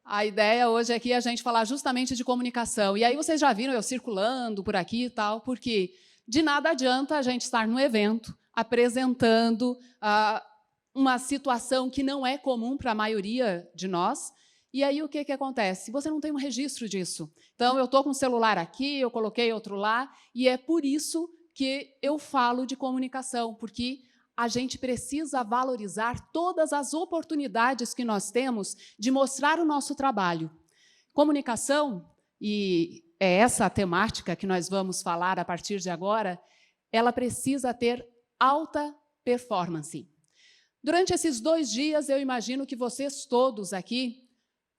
A ideia hoje aqui é a gente falar justamente de comunicação. E aí vocês já viram eu circulando por aqui e tal, porque de nada adianta a gente estar no evento apresentando uma situação que não é comum para a maioria de nós. E aí o que acontece? Você não tem um registro disso. Então, eu estou com o celular aqui, eu coloquei outro lá, e é por isso que eu falo de comunicação, porque a gente precisa valorizar todas as oportunidades que nós temos de mostrar o nosso trabalho. Comunicação, e é essa a temática que nós vamos falar a partir de agora, ela precisa ter alta performance. Durante esses 2 dias, eu imagino que vocês todos aqui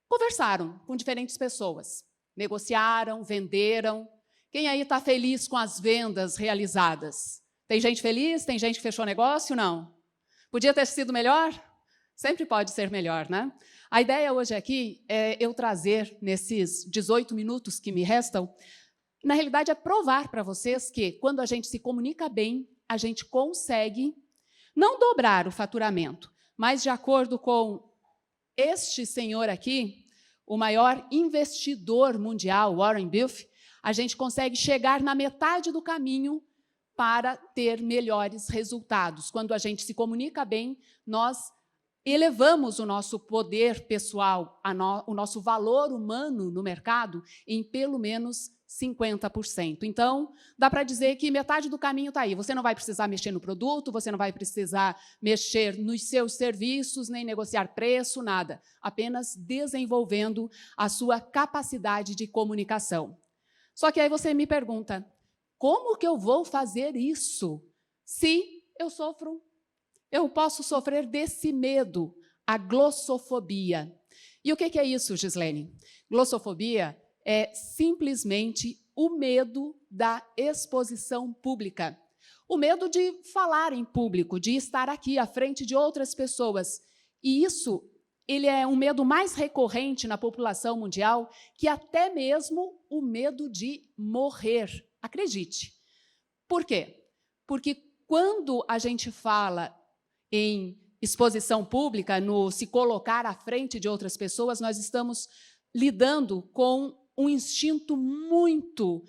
conversaram com diferentes pessoas, negociaram, venderam. Quem aí está feliz com as vendas realizadas? Tem gente feliz? Tem gente que fechou negócio? Não. Podia ter sido melhor? Sempre pode ser melhor, né? A ideia hoje aqui é eu trazer, nesses 18 minutos que me restam, na realidade é provar para vocês que, quando a gente se comunica bem, a gente consegue não dobrar o faturamento, mas, de acordo com este senhor aqui, o maior investidor mundial, Warren Buffett, a gente consegue chegar na metade do caminho para ter melhores resultados. Quando a gente se comunica bem, nós elevamos o nosso poder pessoal, o nosso valor humano no mercado em pelo menos 50%. Então, dá para dizer que metade do caminho está aí. Você não vai precisar mexer no produto, você não vai precisar mexer nos seus serviços, nem negociar preço, nada. Apenas desenvolvendo a sua capacidade de comunicação. Só que aí você me pergunta, como que eu vou fazer isso se eu posso sofrer desse medo, a glossofobia? E o que é isso, Gislene? Glossofobia é simplesmente o medo da exposição pública. O medo de falar em público, de estar aqui à frente de outras pessoas. E isso, ele é um medo mais recorrente na população mundial que até mesmo o medo de morrer. Acredite. Por quê? Porque quando a gente fala em exposição pública, no se colocar à frente de outras pessoas, nós estamos lidando com um instinto muito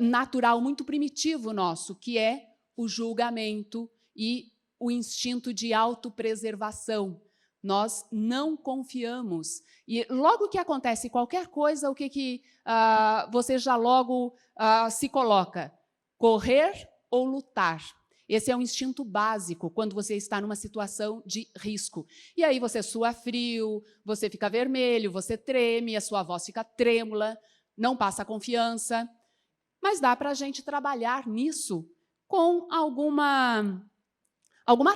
natural, muito primitivo nosso, que é o julgamento e o instinto de autopreservação. Nós não confiamos. E logo que acontece qualquer coisa, o que você já logo se coloca? Correr ou lutar? Esse é um instinto básico quando você está numa situação de risco. E aí você sua frio, você fica vermelho, você treme, a sua voz fica trêmula, não passa confiança. Mas dá para a gente trabalhar nisso com alguma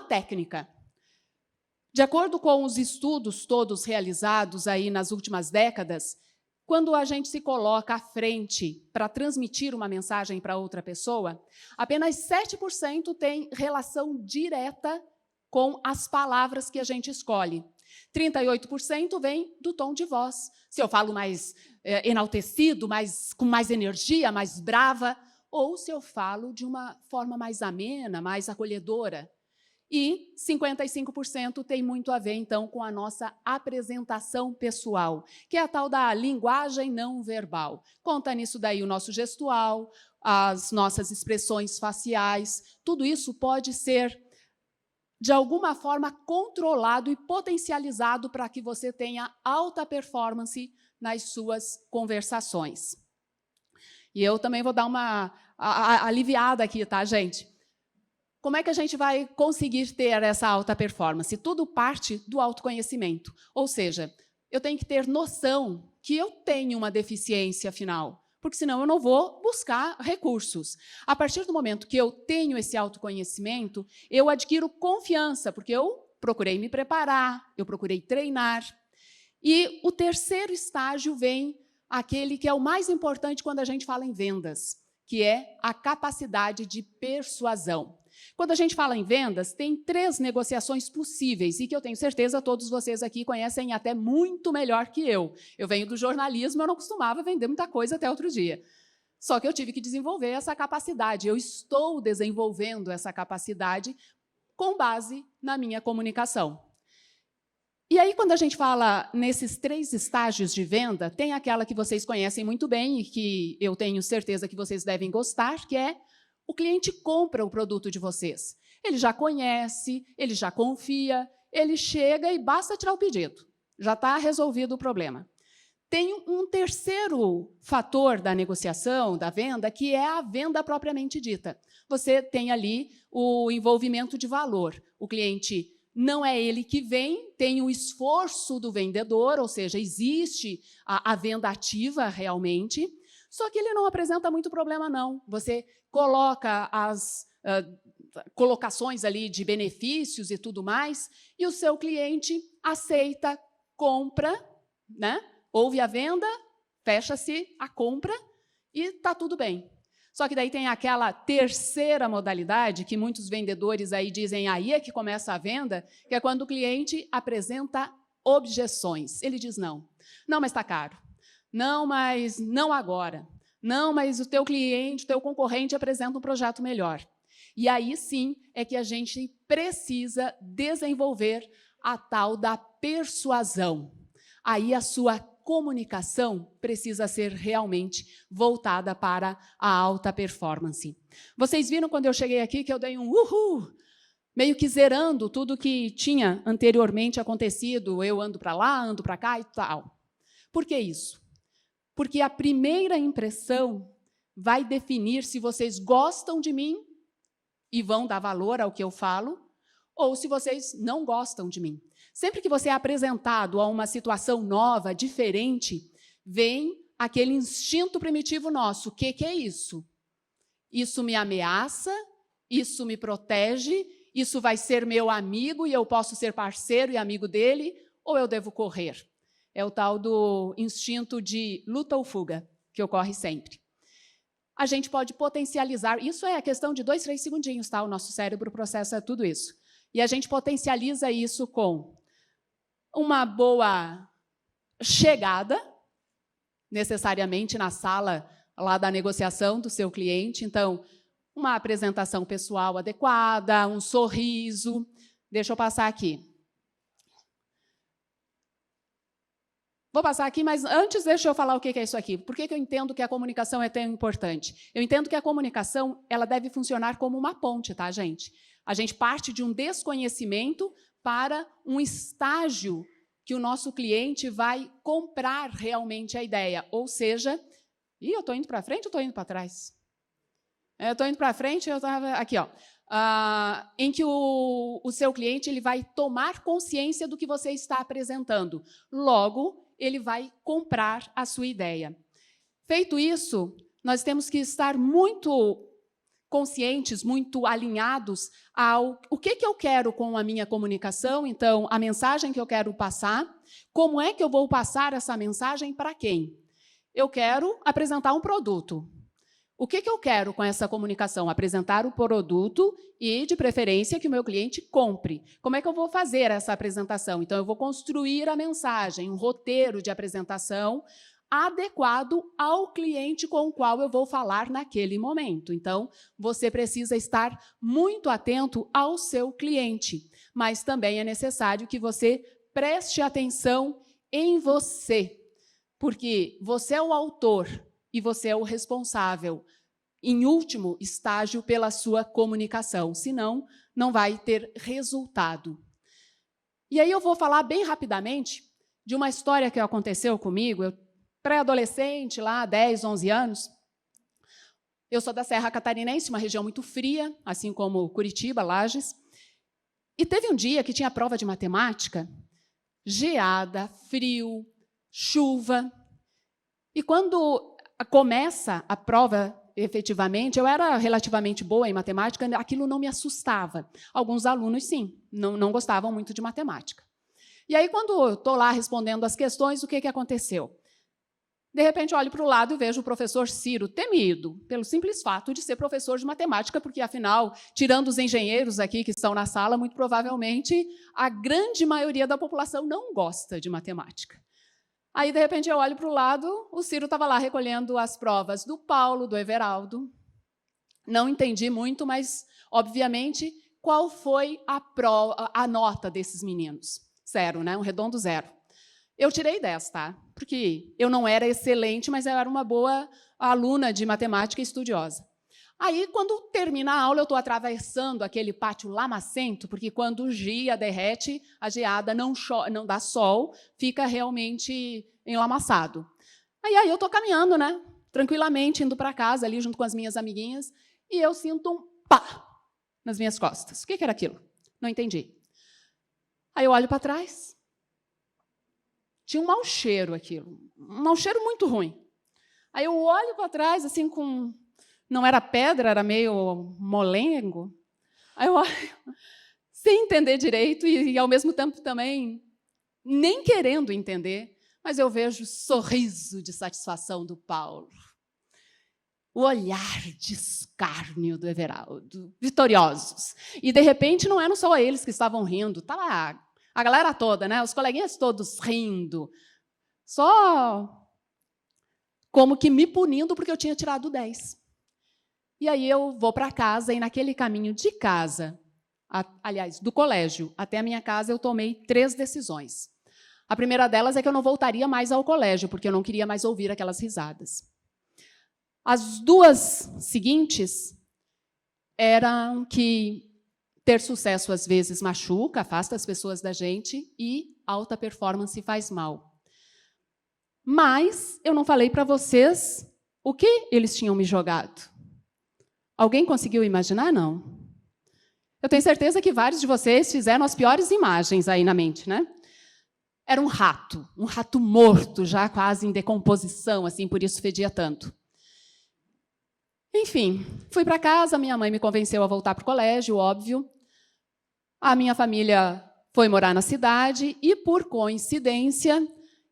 técnica. De acordo com os estudos todos realizados aí nas últimas décadas, quando a gente se coloca à frente para transmitir uma mensagem para outra pessoa, apenas 7% tem relação direta com as palavras que a gente escolhe. 38% vem do tom de voz. Se eu falo mais enaltecido, com mais energia, mais brava, ou se eu falo de uma forma mais amena, mais acolhedora. E 55% tem muito a ver, então, com a nossa apresentação pessoal, que é a tal da linguagem não verbal. Conta nisso daí o nosso gestual, as nossas expressões faciais, tudo isso pode ser, de alguma forma, controlado e potencializado para que você tenha alta performance nas suas conversações. E eu também vou dar uma aliviada aqui, tá, gente? Como é que a gente vai conseguir ter essa alta performance? Tudo parte do autoconhecimento. Ou seja, eu tenho que ter noção que eu tenho uma deficiência final, porque senão eu não vou buscar recursos. A partir do momento que eu tenho esse autoconhecimento, eu adquiro confiança, porque eu procurei me preparar, eu procurei treinar. E o terceiro estágio vem aquele que é o mais importante quando a gente fala em vendas, que é a capacidade de persuasão. Quando a gente fala em vendas, tem 3 negociações possíveis e que eu tenho certeza todos vocês aqui conhecem até muito melhor que eu. Eu venho do jornalismo, eu não costumava vender muita coisa até outro dia. Só que eu tive que desenvolver essa capacidade. Eu estou desenvolvendo essa capacidade com base na minha comunicação. E aí, quando a gente fala nesses 3 estágios de venda, tem aquela que vocês conhecem muito bem e que eu tenho certeza que vocês devem gostar, que é o cliente compra o produto de vocês. Ele já conhece, ele já confia, ele chega e basta tirar o pedido. Já está resolvido o problema. Tem um terceiro fator da negociação, da venda, que é a venda propriamente dita. Você tem ali o envolvimento de valor. O cliente não é ele que vem, tem o esforço do vendedor, ou seja, existe a venda ativa realmente, só que ele não apresenta muito problema, não. Você coloca as colocações ali de benefícios e tudo mais, e o seu cliente aceita, compra, né? Houve a venda, fecha-se a compra e está tudo bem. Só que daí tem aquela terceira modalidade que muitos vendedores aí dizem, aí é que começa a venda, que é quando o cliente apresenta objeções. Ele diz não. Não, mas está caro. Não, mas não agora. Não, mas o teu cliente, o teu concorrente apresenta um projeto melhor. E aí sim é que a gente precisa desenvolver a tal da persuasão. Aí a sua comunicação precisa ser realmente voltada para a alta performance. Vocês viram quando eu cheguei aqui que eu dei um uhul, meio que zerando tudo que tinha anteriormente acontecido, eu ando para lá, ando para cá e tal. Por que isso? Porque a primeira impressão vai definir se vocês gostam de mim e vão dar valor ao que eu falo, ou se vocês não gostam de mim. Sempre que você é apresentado a uma situação nova, diferente, vem aquele instinto primitivo nosso. O que é isso? Isso me ameaça? Isso me protege? Isso vai ser meu amigo e eu posso ser parceiro e amigo dele? Ou eu devo correr? É o tal do instinto de luta ou fuga, que ocorre sempre. A gente pode potencializar, isso é a questão de 2, 3 segundinhos, tá? O nosso cérebro processa tudo isso. E a gente potencializa isso com uma boa chegada, necessariamente na sala lá da negociação do seu cliente. Então, uma apresentação pessoal adequada, um sorriso. Deixa eu passar aqui. Vou passar aqui, mas antes deixa eu falar o que é isso aqui. Por que eu entendo que a comunicação é tão importante? Eu entendo que a comunicação ela deve funcionar como uma ponte, tá, gente? A gente parte de um desconhecimento para um estágio que o nosso cliente vai comprar realmente a ideia. Ou seja, eu estou indo para frente ou estou indo para trás? Eu estou indo para frente, eu estava aqui, ó. Em que o seu cliente ele vai tomar consciência do que você está apresentando. Logo, ele vai comprar a sua ideia. Feito isso, nós temos que estar muito conscientes, muito alinhados ao o que eu quero com a minha comunicação, então, a mensagem que eu quero passar, como é que eu vou passar essa mensagem para quem? Eu quero apresentar um produto. O que eu quero com essa comunicação? Apresentar o produto e, de preferência, que o meu cliente compre. Como é que eu vou fazer essa apresentação? Então, eu vou construir a mensagem, um roteiro de apresentação adequado ao cliente com o qual eu vou falar naquele momento. Então, você precisa estar muito atento ao seu cliente, mas também é necessário que você preste atenção em você, porque você é o autor e você é o responsável, em último estágio, pela sua comunicação, senão não vai ter resultado. E aí eu vou falar bem rapidamente de uma história que aconteceu comigo, pré-adolescente, lá, 10, 11 anos. Eu sou da Serra Catarinense, uma região muito fria, assim como Curitiba, Lages. E teve um dia que tinha prova de matemática, geada, frio, chuva. E quando começa a prova, efetivamente, eu era relativamente boa em matemática, aquilo não me assustava. Alguns alunos, sim, não gostavam muito de matemática. E aí, quando eu estou lá respondendo as questões, o que aconteceu? De repente, eu olho para o lado e vejo o professor Ciro, temido, pelo simples fato de ser professor de matemática, porque, afinal, tirando os engenheiros aqui que estão na sala, muito provavelmente a grande maioria da população não gosta de matemática. Aí, de repente, eu olho para o lado, o Ciro estava lá recolhendo as provas do Paulo, do Everaldo. Não entendi muito, mas, obviamente, qual foi a nota desses meninos? 0, né? Um redondo 0. Eu tirei 10, tá? Porque eu não era excelente, mas eu era uma boa aluna de matemática e estudiosa. Aí, quando termina a aula, eu estou atravessando aquele pátio lamacento, porque quando o dia derrete, a geada não dá sol, fica realmente enlamaçado. Aí eu estou caminhando, né? Tranquilamente, indo para casa, ali junto com as minhas amiguinhas, e eu sinto um pá nas minhas costas. O que era aquilo? Não entendi. Aí eu olho para trás. Tinha um mau cheiro aquilo. Um mau cheiro muito ruim. Aí eu olho para trás, assim, com... Não era pedra, era meio molengo. Aí eu olho, sem entender direito e, ao mesmo tempo, também nem querendo entender, mas eu vejo o sorriso de satisfação do Paulo. O olhar de escárnio do Everaldo, vitoriosos. E, de repente, não eram só eles que estavam rindo, estava a galera toda, né? Os coleguinhas todos rindo, só como que me punindo porque eu tinha tirado 10. E aí eu vou para casa, e naquele caminho de casa, aliás, do colégio até a minha casa, eu tomei 3 decisões. A primeira delas é que eu não voltaria mais ao colégio, porque eu não queria mais ouvir aquelas risadas. As 2 seguintes eram que ter sucesso, às vezes, machuca, afasta as pessoas da gente, e alta performance faz mal. Mas eu não falei para vocês o que eles tinham me jogado. Alguém conseguiu imaginar? Não. Eu tenho certeza que vários de vocês fizeram as piores imagens aí na mente, né? Era um rato morto, já quase em decomposição, assim, por isso fedia tanto. Enfim, fui para casa, minha mãe me convenceu a voltar para o colégio, óbvio. A minha família foi morar na cidade e, por coincidência,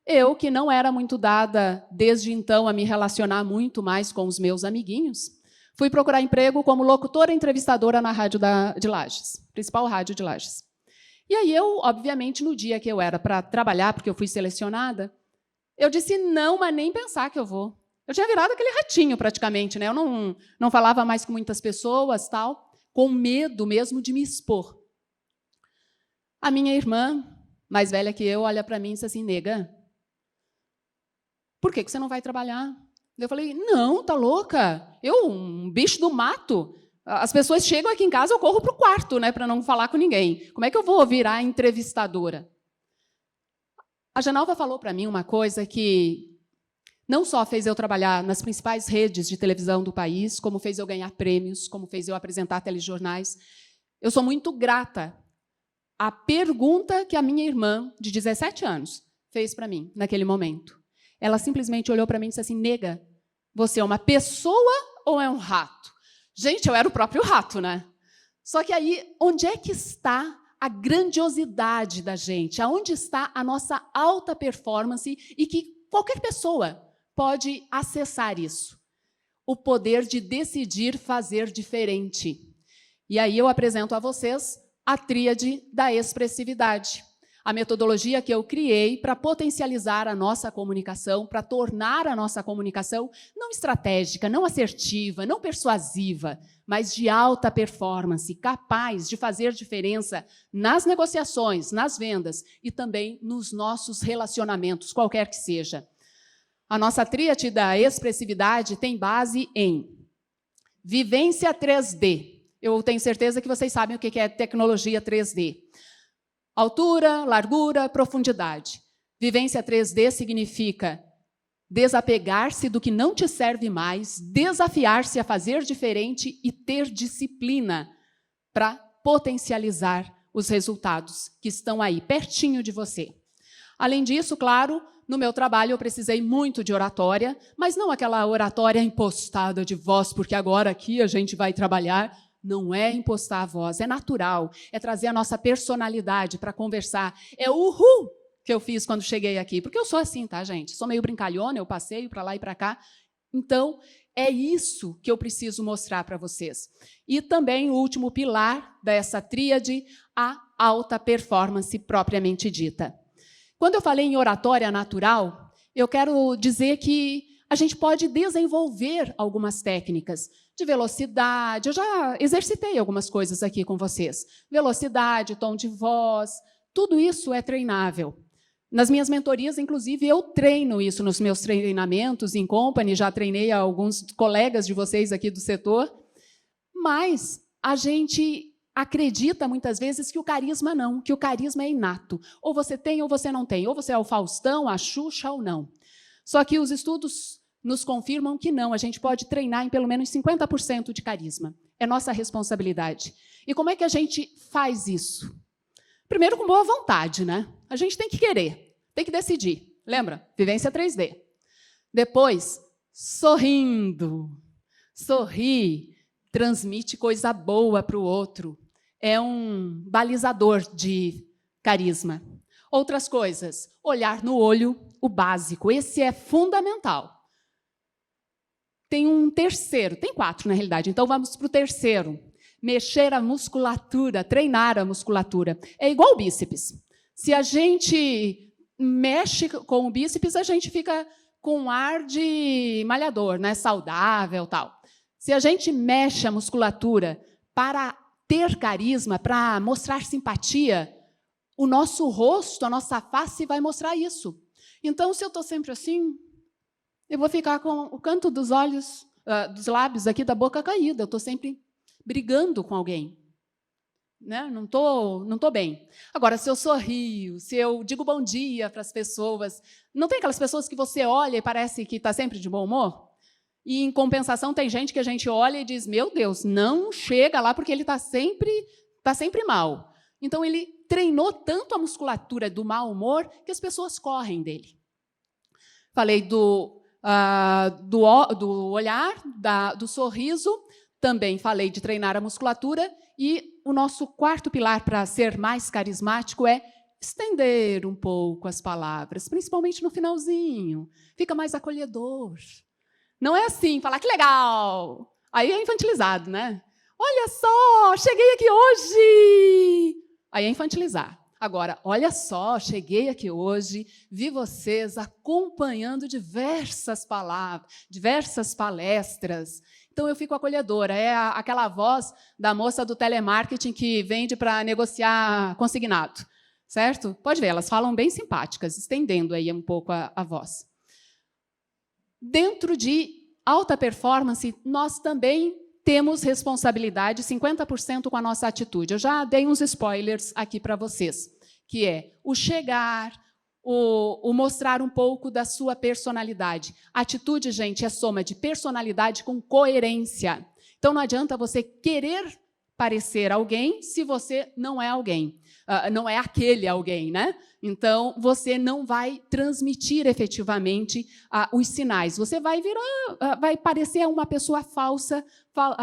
eu, que não era muito dada desde então a me relacionar muito mais com os meus amiguinhos, fui procurar emprego como locutora entrevistadora na rádio de Lages, principal rádio de Lages. E aí eu, obviamente, no dia que eu era para trabalhar, porque eu fui selecionada, eu disse, não, mas nem pensar que eu vou. Eu tinha virado aquele ratinho, praticamente, né? Eu não falava mais com muitas pessoas, tal, com medo mesmo de me expor. A minha irmã, mais velha que eu, olha para mim e diz assim, nega, por que você não vai trabalhar? Eu falei, não, tá louca? Eu, um bicho do mato. As pessoas chegam aqui em casa, eu corro para o quarto, né, para não falar com ninguém. Como é que eu vou virar entrevistadora? A Genalva falou para mim uma coisa que não só fez eu trabalhar nas principais redes de televisão do país, como fez eu ganhar prêmios, como fez eu apresentar telejornais. Eu sou muito grata à pergunta que a minha irmã, de 17 anos, fez para mim naquele momento. Ela simplesmente olhou para mim e disse assim, nega, você é uma pessoa ou é um rato? Gente, eu era o próprio rato, né? Só que aí, onde é que está a grandiosidade da gente? Aonde está a nossa alta performance e que qualquer pessoa pode acessar isso? O poder de decidir fazer diferente. E aí eu apresento a vocês a tríade da expressividade. A metodologia que eu criei para potencializar a nossa comunicação, para tornar a nossa comunicação não estratégica, não assertiva, não persuasiva, mas de alta performance, capaz de fazer diferença nas negociações, nas vendas e também nos nossos relacionamentos, qualquer que seja. A nossa tríade da expressividade tem base em vivência 3D. Eu tenho certeza que vocês sabem o que é tecnologia 3D. Altura, largura, profundidade. Vivência 3D significa desapegar-se do que não te serve mais, desafiar-se a fazer diferente e ter disciplina para potencializar os resultados que estão aí, pertinho de você. Além disso, claro, no meu trabalho eu precisei muito de oratória, mas não aquela oratória impostada de voz, porque agora aqui a gente vai trabalhar. Não é impostar a voz, é natural, é trazer a nossa personalidade para conversar. É o uhul que eu fiz quando cheguei aqui, porque eu sou assim, tá, gente? Sou meio brincalhona, eu passeio para lá e para cá. Então, é isso que eu preciso mostrar para vocês. E também o último pilar dessa tríade, a alta performance propriamente dita. Quando eu falei em oratória natural, eu quero dizer que a gente pode desenvolver algumas técnicas de velocidade. Eu já exercitei algumas coisas aqui com vocês. Velocidade, tom de voz, Tudo isso é treinável. Nas minhas mentorias, inclusive, eu treino isso nos meus treinamentos em company, já treinei alguns colegas de vocês aqui do setor, mas a gente acredita, muitas vezes, que o carisma não, que o carisma é inato. Ou você tem ou você não tem, ou você é o Faustão, a Xuxa ou não. Só que os estudos nos confirmam que não, a gente pode treinar em pelo menos 50% de carisma. É nossa responsabilidade. E como é que a gente faz isso? Primeiro, com boa vontade, né? A gente tem que querer, tem que decidir. Lembra? Vivência 3D. Depois, sorrindo. Sorrir transmite coisa boa para o outro. É um balizador de carisma. Outras coisas, olhar no olho, o básico. Esse é fundamental. Tem um terceiro, tem 4 na realidade, então vamos para o terceiro. Mexer a musculatura, treinar a musculatura. É igual o bíceps. Se a gente mexe com o bíceps, a gente fica com um ar de malhador, né? Saudável, tal. Se a gente mexe a musculatura para ter carisma, para mostrar simpatia, o nosso rosto, a nossa face vai mostrar isso. Então, se eu estou sempre assim, eu vou ficar com o canto dos olhos, dos lábios aqui da boca caída. Eu estou sempre brigando com alguém. Né? Não tô bem. Agora, se eu sorrio, se eu digo bom dia para as pessoas, não tem aquelas pessoas que você olha e parece que está sempre de bom humor? E, em compensação, tem gente que a gente olha e diz, meu Deus, não chega lá porque ele está sempre mal. Então, ele treinou tanto a musculatura do mau humor que as pessoas correm dele. Falei do olhar, do sorriso, também falei de treinar a musculatura, e o nosso quarto pilar para ser mais carismático é estender um pouco as palavras, principalmente no finalzinho. Fica mais acolhedor. Não é assim, falar que legal. Aí é infantilizado, né? Olha só, cheguei aqui hoje. Aí é infantilizar. Agora, olha só, cheguei aqui hoje, vi vocês acompanhando diversas palavras, diversas palestras. Então, eu fico acolhedora. É aquela voz da moça do telemarketing que vende para negociar consignado, certo? Pode ver, elas falam bem simpáticas, estendendo aí um pouco a voz. Dentro de alta performance, nós também temos responsabilidade 50% com a nossa atitude. Eu já dei uns spoilers aqui para vocês, que é o chegar, o mostrar um pouco da sua personalidade. Atitude, gente, é soma de personalidade com coerência. Então, não adianta você querer parecer alguém se você não é alguém. Não é aquele alguém, né? Então, você não vai transmitir efetivamente os sinais. Você vai vai parecer uma pessoa falsa,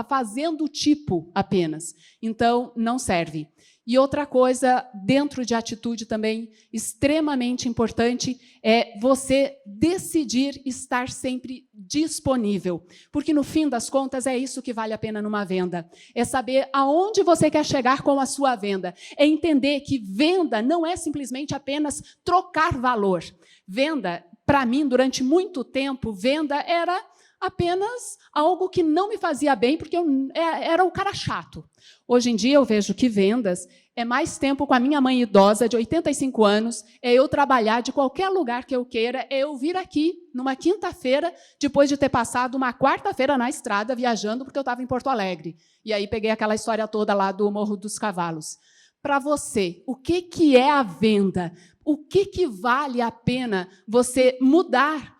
fazendo o tipo apenas. Então, não serve. E outra coisa, dentro de atitude também, extremamente importante, é você decidir estar sempre disponível. Porque, no fim das contas, é isso que vale a pena numa venda. É saber aonde você quer chegar com a sua venda. É entender que venda não é simplesmente apenas trocar valor. Venda, para mim, durante muito tempo, venda era apenas algo que não me fazia bem, porque eu era o cara chato. Hoje em dia, eu vejo que vendas é mais tempo com a minha mãe idosa, de 85 anos, é eu trabalhar de qualquer lugar que eu queira, é eu vir aqui, numa quinta-feira, depois de ter passado uma quarta-feira na estrada, viajando, porque eu estava em Porto Alegre. E aí peguei aquela história toda lá do Morro dos Cavalos. Para você, o que é a venda? O que vale a pena você mudar?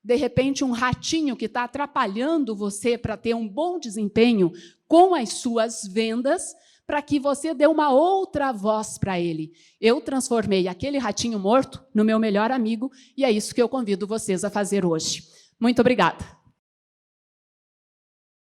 De repente, um ratinho que está atrapalhando você para ter um bom desempenho com as suas vendas, para que você dê uma outra voz para ele. Eu transformei aquele ratinho morto no meu melhor amigo, e é isso que eu convido vocês a fazer hoje. Muito obrigada.